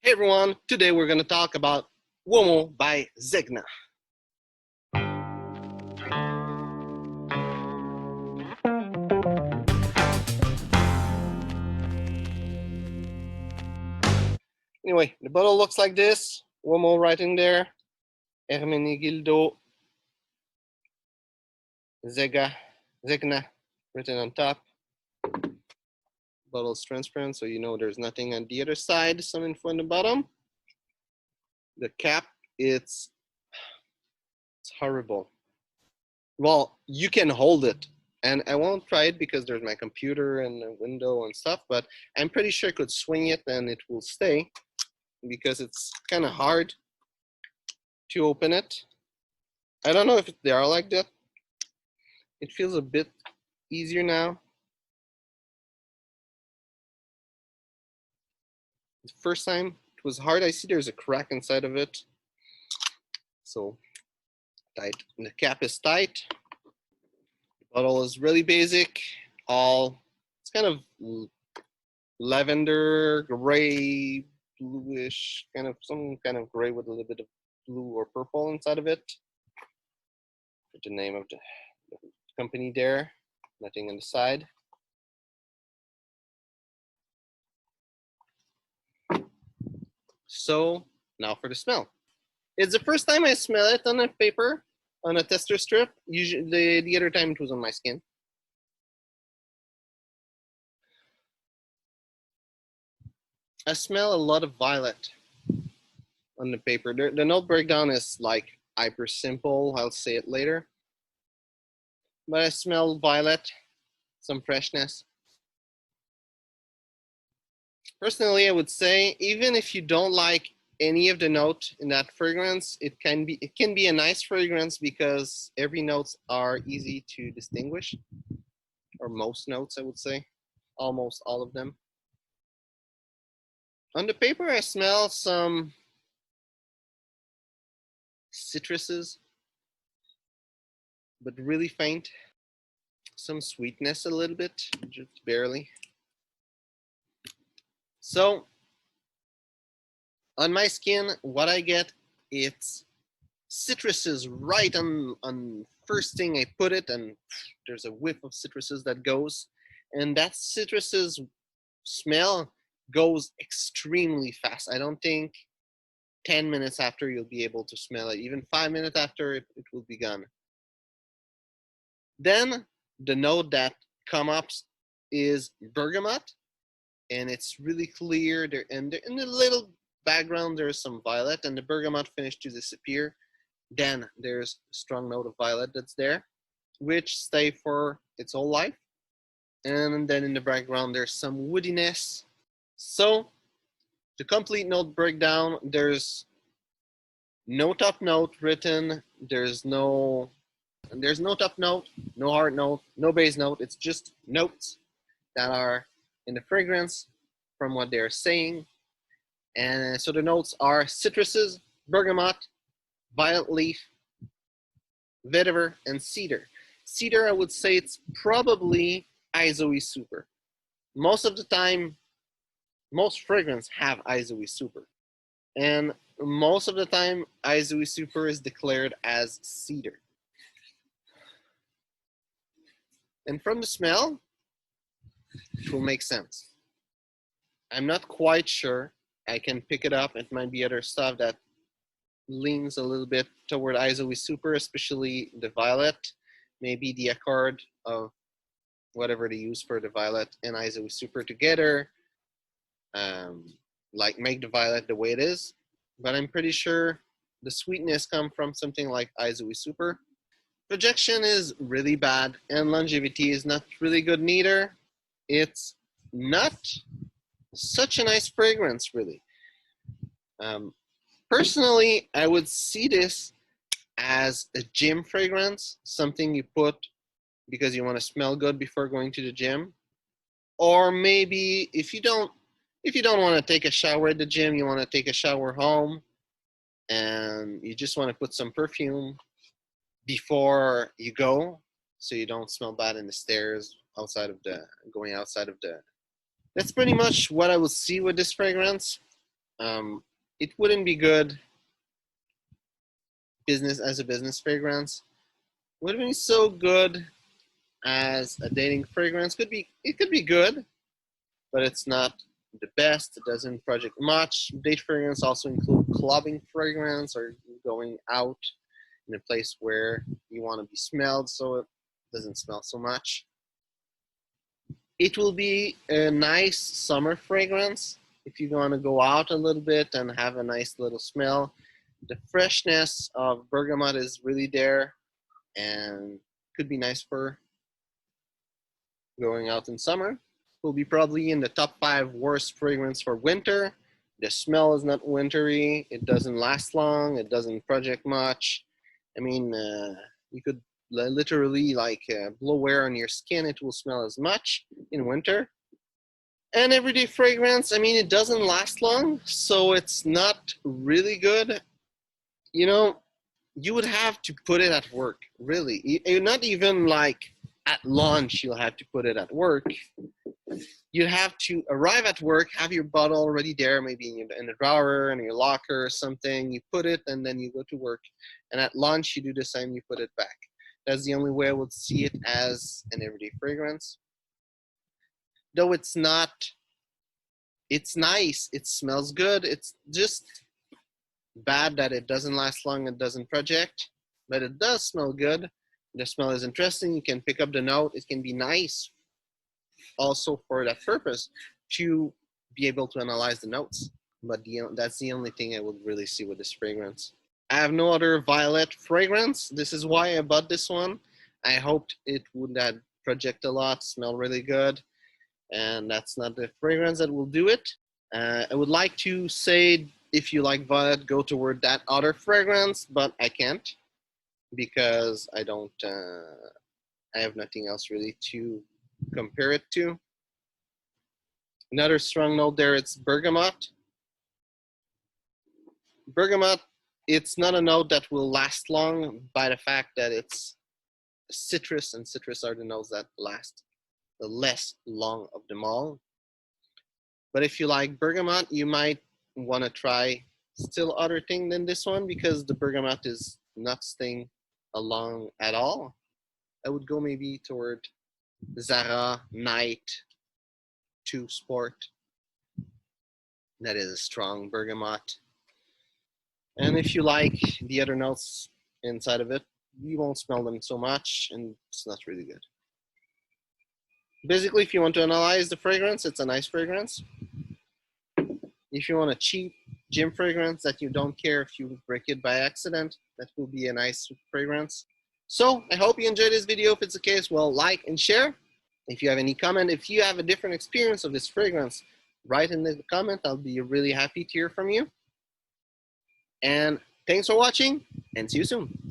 Hey everyone, today we're going to talk about Uomo by Zegna. Anyway, the bottle looks like this. Uomo writing there. Hermenegildo Zegna written on top. Bottle's transparent, so you know there's nothing on the other side. Some info on the bottom. The cap, it's horrible. Well, you can hold it, and I won't try it because there's my computer and the window and stuff, but I'm pretty sure I could swing it and it will stay because it's kind of hard to open it. I don't know if they are like that. It feels a bit easier now. The first time it was hard. I see there's a crack inside of it. So tight. And the cap is tight. The bottle is really basic. It's kind of lavender, gray, bluish, some kind of gray with a little bit of blue or purple inside of it. Put the name of the company there. Nothing on the side. So now for the smell. It's the first time I smell it on a paper, on a tester strip. Usually the other time it was on my skin. I smell a lot of violet on the paper. The note breakdown is like hyper simple. I'll say it later. But I smell violet, some freshness. Personally, I would say even if you don't like any of the note in that fragrance, it can be a nice fragrance because every notes are easy to distinguish, or most notes, I would say, almost all of them. On the paper, I smell some citruses, but really faint. Some sweetness a little bit, just barely. So on my skin, what I get, it's citruses right on first thing I put it, and there's a whiff of citruses that goes, and that citruses smell goes extremely fast. I don't think 10 minutes after you'll be able to smell it. Even 5 minutes after, it will be gone. Then the note that comes up is bergamot, and it's really clear. In the little background, there's some violet, and the bergamot finished to disappear. Then there's a strong note of violet that's there, which stay for its whole life. And then in the background, there's some woodiness. So the complete note breakdown, there's no top note written. There's no top note, no hard note, no base note. It's just notes that are in the fragrance from what they're saying. And so the notes are citruses, bergamot, violet leaf, vetiver, and cedar. Cedar, I would say it's probably Isoe Super. Most of the time, most fragrances have Isoe Super. And most of the time, Isoe Super is declared as cedar. And from the smell, it will make sense. I'm not quite sure. I can pick it up. It might be other stuff that leans a little bit toward Isoe Super, especially the violet. Maybe the accord of whatever they use for the violet and Isoe Super together, like make the violet the way it is. But I'm pretty sure the sweetness comes from something like Isoe Super. Projection is really bad, and longevity is not really good neither. It's not such a nice fragrance, really. Personally, I would see this as a gym fragrance, something you put because you want to smell good before going to the gym. Or maybe if you don't want to take a shower at the gym, you want to take a shower home, and you just want to put some perfume before you go, so you don't smell bad in the stairs going outside of the. That's pretty much what I would see with this fragrance. It wouldn't be good business as a business fragrance. Wouldn't be so good as a dating fragrance. It could be good, but it's not the best. It doesn't project much. Date fragrance also include clubbing fragrance or going out in a place where you want to be smelled, so it doesn't smell so much. It will be a nice summer fragrance if you want to go out a little bit and have a nice little smell. The freshness of bergamot is really there and could be nice for going out in summer. Will be probably in the top 5 worst fragrance for winter. The smell is not wintry. It doesn't last long. It doesn't project much. I mean, you could literally blow air on your skin. It will smell as much in winter. And everyday fragrance, I mean, it doesn't last long, so it's not really good. You know, you would have to put it at work, really. Not even like at lunch, you'll have to put it at work. You have to arrive at work, have your bottle already there, maybe in the drawer, in your locker or something. You put it, and then you go to work. And at lunch, you do the same, you put it back. That's the only way I would see it as an everyday fragrance. Though it's not, it's nice, it smells good. It's just bad that it doesn't last long, it doesn't project, but it does smell good. The smell is interesting. You can pick up the note. It can be nice also for that purpose to be able to analyze the notes. But that's the only thing I would really see with this fragrance. I have no other violet fragrance. This is why I bought this one. I hoped it would project a lot, smell really good, and that's not the fragrance that will do it. I would like to say, if you like violet, go toward that other fragrance, but I can't because I don't. I have nothing else really to compare it to. Another strong note there, it's bergamot. Bergamot, it's not a note that will last long by the fact that it's citrus, and citrus are the notes that last the less long of them all. But if you like bergamot, you might want to try still other thing than this one because the bergamot is not staying along at all. I would go maybe toward Zara Night 2 Sport. That is a strong bergamot. And if you like the other notes inside of it, you won't smell them so much, and it's not really good. Basically, if you want to analyze the fragrance, it's a nice fragrance. If you want a cheap gym fragrance that you don't care if you break it by accident, that will be a nice fragrance. So I hope you enjoyed this video. If it's the case, well, like and share. If you have any comment, if you have a different experience of this fragrance, write in the comment. I'll be really happy to hear from you. And thanks for watching, and see you soon.